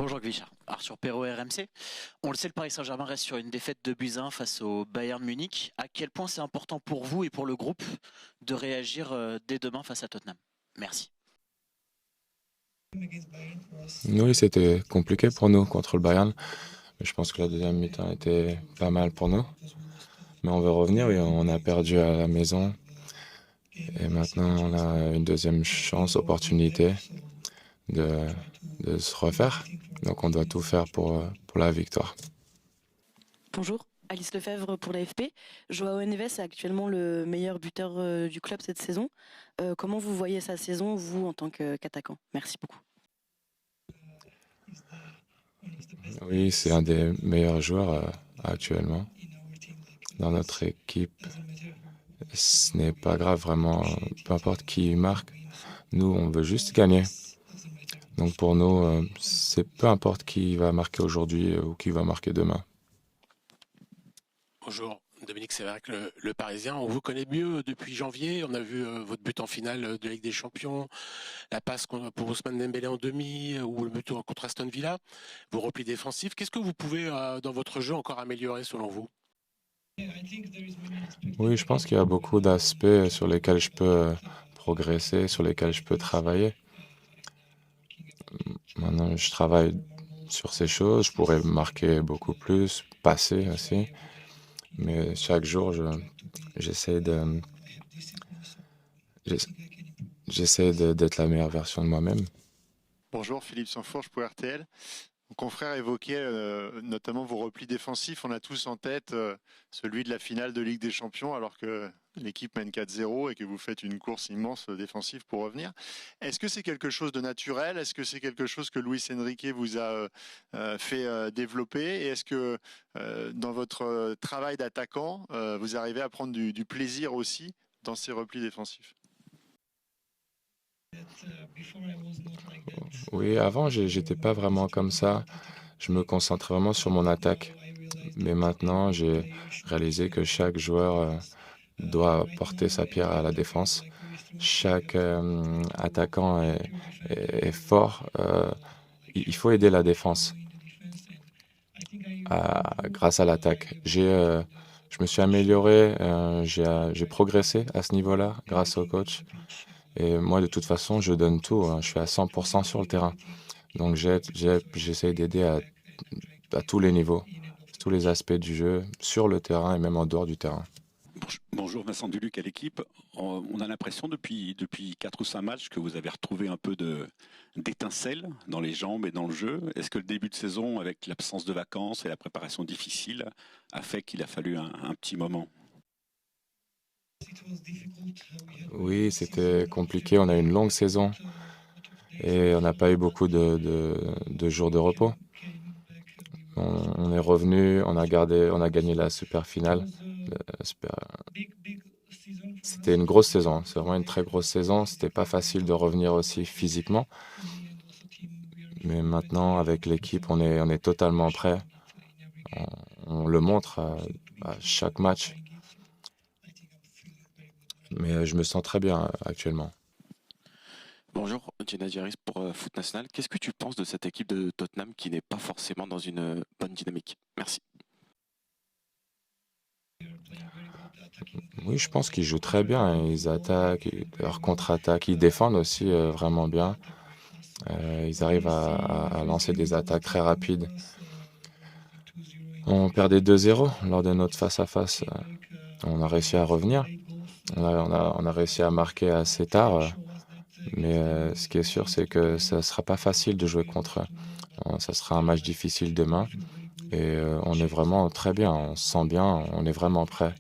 Bonjour Guichard, Arthur Perrault RMC. On le sait, le Paris Saint-Germain reste sur une défaite de buts à 1 face au Bayern Munich. À quel point c'est important pour vous et pour le groupe de réagir dès demain face à Tottenham? Merci. Oui, c'était compliqué pour nous contre le Bayern. Je pense que la deuxième mi-temps était pas mal pour nous. Mais on veut revenir, oui, on a perdu à la maison. Et maintenant, on a une deuxième chance, opportunité de, de se refaire. Donc on doit tout faire pour la victoire. Bonjour, Alice Lefebvre pour l'AFP. Joao Neves est actuellement le meilleur buteur du club cette saison. Comment vous voyez sa saison, vous, en tant qu'attaquant? Merci beaucoup. Oui, c'est un des meilleurs joueurs actuellement dans notre équipe. Ce n'est pas grave vraiment, peu importe qui marque. Nous, on veut juste gagner. Donc pour nous, c'est peu importe qui va marquer aujourd'hui ou qui va marquer demain. Bonjour, Dominique Séverac, le Parisien. On vous connaît mieux depuis janvier. On a vu votre but en finale de la Ligue des Champions, la passe pour Ousmane Dembélé en demi ou le but contre Aston Villa, vos replis défensifs. Qu'est-ce que vous pouvez, dans votre jeu, encore améliorer selon vous? Oui, je pense qu'il y a beaucoup d'aspects sur lesquels je peux progresser, sur lesquels je peux travailler. Maintenant, je travaille sur ces choses. Je pourrais marquer beaucoup plus, passer aussi. Mais chaque jour, j'essaie de, j'ess- d'être la meilleure version de moi-même. Bonjour, Philippe Sanfourche pour RTL. Mon confrère évoquait notamment vos replis défensifs. On a tous en tête celui de la finale de Ligue des Champions alors que l'équipe mène 4-0 et que vous faites une course immense défensive pour revenir. Est-ce que c'est quelque chose de naturel? Est-ce que c'est quelque chose que Luis Enrique vous a fait développer? Et est-ce que dans votre travail d'attaquant, vous arrivez à prendre du plaisir aussi dans ces replis défensifs? Oui, avant, j'étais pas vraiment comme ça. Je me concentrais vraiment sur mon attaque. Mais maintenant, j'ai réalisé que chaque joueur doit porter sa pierre à la défense. Chaque attaquant est fort. Il faut aider la défense grâce à l'attaque. Je me suis amélioré, j'ai progressé à ce niveau-là grâce au coach. Et moi, de toute façon, je donne tout, hein. Je suis à 100% sur le terrain. Donc, j'essaie d'aider à tous les niveaux, tous les aspects du jeu, sur le terrain et même en dehors du terrain. Bonjour Vincent Duluc à l'équipe. On a l'impression depuis 4 ou 5 matchs que vous avez retrouvé un peu d'étincelle dans les jambes et dans le jeu. Est-ce que le début de saison, avec l'absence de vacances et la préparation difficile, a fait qu'il a fallu un petit moment? Oui, c'était compliqué. On a eu une longue saison et on n'a pas eu beaucoup de jours de repos. On est revenu, on a gagné la super finale. la super- C'était une grosse saison. C'est vraiment une très grosse saison. C'était pas facile de revenir aussi physiquement. Mais maintenant, avec l'équipe, on est totalement prêt. On, on le montre à chaque match. Mais je me sens très bien actuellement. Bonjour, Gina Diaris pour Foot National. Qu'est-ce que tu penses de cette équipe de Tottenham qui n'est pas forcément dans une bonne dynamique? Merci. Oui, je pense qu'ils jouent très bien. Ils attaquent, leur contre-attaque, ils défendent aussi vraiment bien. Ils arrivent à lancer des attaques très rapides. On perdait 2-0 lors de notre face-à-face. On a réussi à revenir. On a réussi à marquer assez tard. Mais ce qui est sûr, c'est que ça ne sera pas facile de jouer contre eux. Ça sera un match difficile demain. Et on est vraiment très bien. On se sent bien. On est vraiment prêt.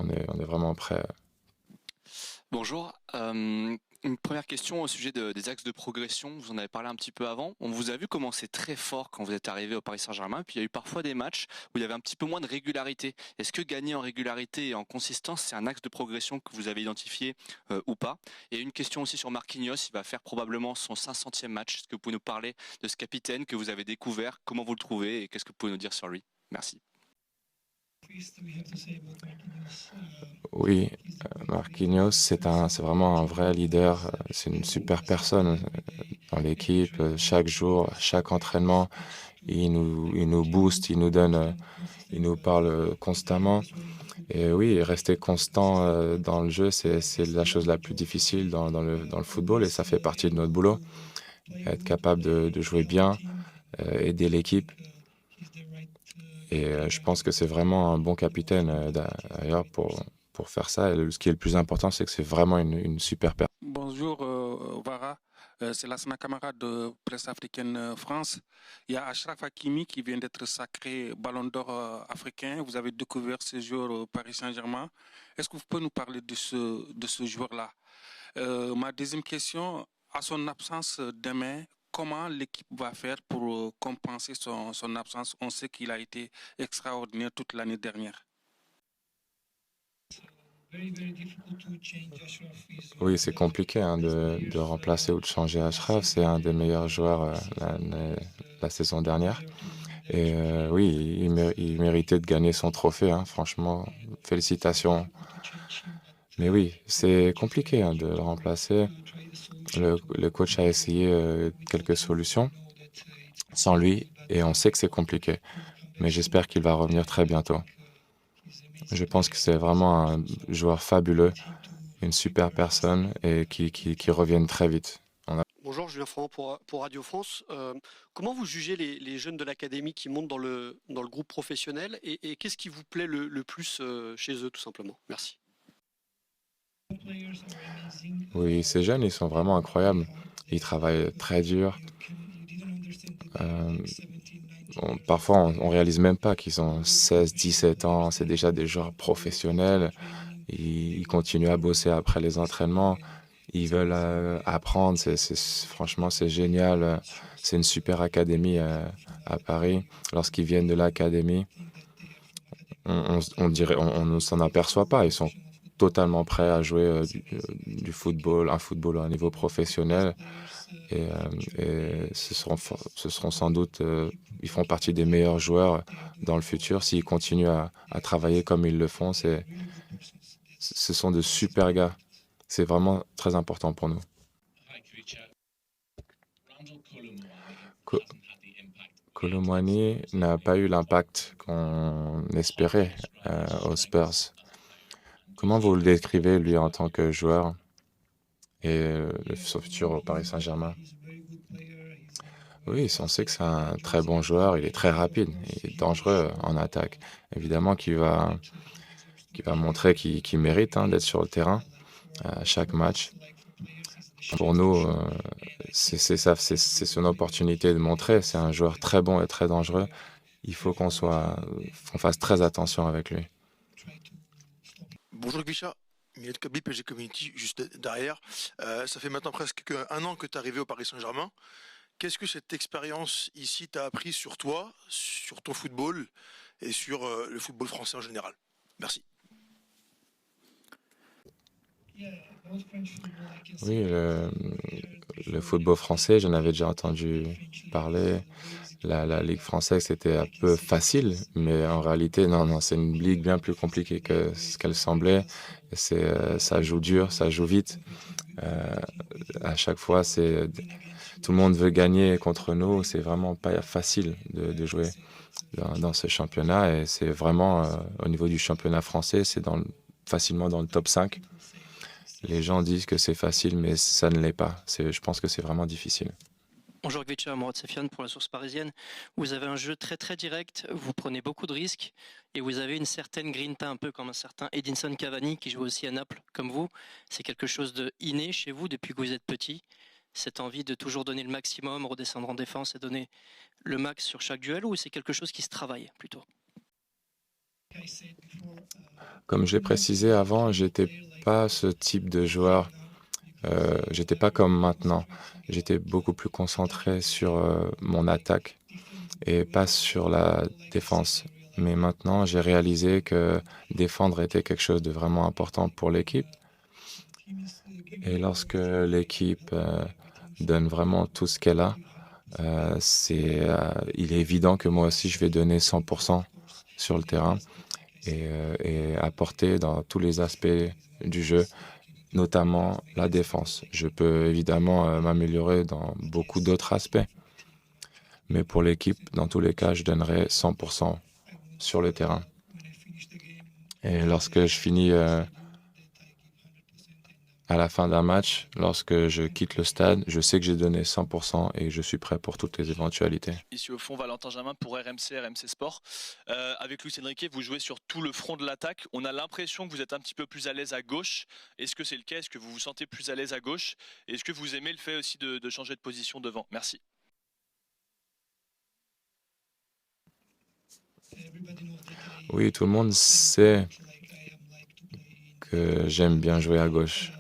On est vraiment prêt. Bonjour. Une première question au sujet des axes de progression. Vous en avez parlé un petit peu avant. On vous a vu commencer très fort quand vous êtes arrivé au Paris Saint-Germain. Puis il y a eu parfois des matchs où il y avait un petit peu moins de régularité. Est-ce que gagner en régularité et en consistance, c'est un axe de progression que vous avez identifié ou pas? Et une question aussi sur Marquinhos. Il va faire probablement son 500e match. Est-ce que vous pouvez nous parler de ce capitaine que vous avez découvert? Comment vous le trouvez et qu'est-ce que vous pouvez nous dire sur lui? Merci. Oui, Marquinhos, c'est vraiment un vrai leader. C'est une super personne dans l'équipe. Chaque jour, chaque entraînement, il nous booste, il nous parle constamment. Et oui, rester constant dans le jeu, c'est la chose la plus difficile dans le football et ça fait partie de notre boulot. Être capable de jouer bien, aider l'équipe. Et je pense que c'est vraiment un bon capitaine d'ailleurs pour faire ça. Et ce qui est le plus important, c'est que c'est vraiment une super personne. Bonjour, Vara. C'est Lassana Camara de Presse africaine France. Il y a Achraf Hakimi qui vient d'être sacré Ballon d'Or africain. Vous avez découvert ce joueur au Paris Saint-Germain. Est-ce que vous pouvez nous parler de ce joueur-là? Ma deuxième question, à son absence demain, comment l'équipe va faire pour compenser son absence? On sait qu'il a été extraordinaire toute l'année dernière. Oui, c'est compliqué de remplacer ou de changer Achraf. C'est un des meilleurs joueurs la saison dernière. Et oui, il méritait de gagner son trophée. Franchement, félicitations. Mais oui, c'est compliqué de le remplacer. Le coach a essayé quelques solutions sans lui et on sait que c'est compliqué. Mais j'espère qu'il va revenir très bientôt. Je pense que c'est vraiment un joueur fabuleux, une super personne et qui revienne très vite. Bonjour, Julien Franc pour Radio France. Comment vous jugez les jeunes de l'académie qui montent dans le groupe professionnel et qu'est-ce qui vous plaît le plus chez eux tout simplement? Merci. Oui, ces jeunes, ils sont vraiment incroyables. Ils travaillent très dur. Parfois, on réalise même pas qu'ils ont 16, 17 ans. C'est déjà des joueurs professionnels. Ils continuent à bosser après les entraînements. Ils veulent apprendre. Franchement, c'est génial. C'est une super académie à Paris. Lorsqu'ils viennent de l'académie, on dirait, on ne s'en aperçoit pas. Ils sont totalement prêts à jouer du football, un football à un niveau professionnel. Et ce seront sans doute, ils feront partie des meilleurs joueurs dans le futur s'ils continuent à travailler comme ils le font. Ce sont de super gars. C'est vraiment très important pour nous. Kolo Muani n'a pas eu l'impact qu'on espérait aux Spurs. Comment vous le décrivez, lui, en tant que joueur et son futur au Paris Saint-Germain? Oui, on sait que c'est un très bon joueur, il est très rapide, il est dangereux en attaque. Évidemment qu'il va montrer qu'il mérite d'être sur le terrain à chaque match. Pour nous, c'est son opportunité de montrer. C'est un joueur très bon et très dangereux. Il faut qu'on fasse très attention avec lui. Bonjour Gvisha, Miel Kabli, PG Community, juste derrière. Ça fait maintenant presque un an que tu es arrivé au Paris Saint-Germain. Qu'est-ce que cette expérience ici t'a appris sur toi, sur ton football et sur le football français en général? Merci. Oui, le football français, j'en avais déjà entendu parler. La Ligue française, c'était un peu facile, mais en réalité, non, c'est une ligue bien plus compliquée que ce qu'elle semblait. Ça joue dur, ça joue vite. À chaque fois, tout le monde veut gagner contre nous. C'est vraiment pas facile de jouer dans ce championnat. Et c'est vraiment, au niveau du championnat français, c'est facilement dans le top 5. Les gens disent que c'est facile, mais ça ne l'est pas. Je pense que c'est vraiment difficile. Bonjour Gvicha, Mourad Sefiane pour la Source Parisienne. Vous avez un jeu très très direct, vous prenez beaucoup de risques et vous avez une certaine grinta, un peu comme un certain Edinson Cavani qui joue aussi à Naples comme vous. C'est quelque chose de inné chez vous depuis que vous êtes petit. Cette envie de toujours donner le maximum, redescendre en défense et donner le max sur chaque duel, ou c'est quelque chose qui se travaille plutôt? Comme j'ai précisé avant, j'étais pas ce type de joueur. J'étais pas comme maintenant. J'étais beaucoup plus concentré sur mon attaque et pas sur la défense. Mais maintenant, j'ai réalisé que défendre était quelque chose de vraiment important pour l'équipe. Et lorsque l'équipe donne vraiment tout ce qu'elle a, il est évident que moi aussi, je vais donner 100% sur le terrain. et apporter dans tous les aspects du jeu, notamment la défense. Je peux évidemment m'améliorer dans beaucoup d'autres aspects, mais pour l'équipe, dans tous les cas, je donnerai 100% sur le terrain. Et lorsque je finis à la fin d'un match, lorsque je quitte le stade, je sais que j'ai donné 100% et je suis prêt pour toutes les éventualités. Ici au fond, Valentin Jamin pour RMC Sport. Avec Luis Enrique, vous jouez sur tout le front de l'attaque. On a l'impression que vous êtes un petit peu plus à l'aise à gauche. Est-ce que c'est le cas? Est-ce que vous vous sentez plus à l'aise à gauche? Est-ce que vous aimez le fait aussi de changer de position devant? Merci. Oui, tout le monde sait que j'aime bien jouer à gauche.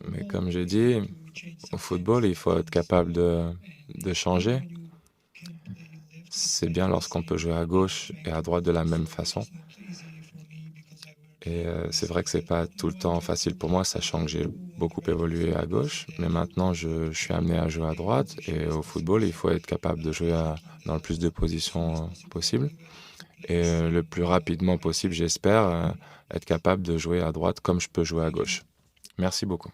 Mais comme j'ai dit, au football, il faut être capable de changer. C'est bien lorsqu'on peut jouer à gauche et à droite de la même façon. Et c'est vrai que c'est pas tout le temps facile pour moi, sachant que j'ai beaucoup évolué à gauche. Mais maintenant, je suis amené à jouer à droite. Et au football, il faut être capable de jouer dans le plus de positions possible. Et le plus rapidement possible, j'espère, être capable de jouer à droite comme je peux jouer à gauche. Merci beaucoup.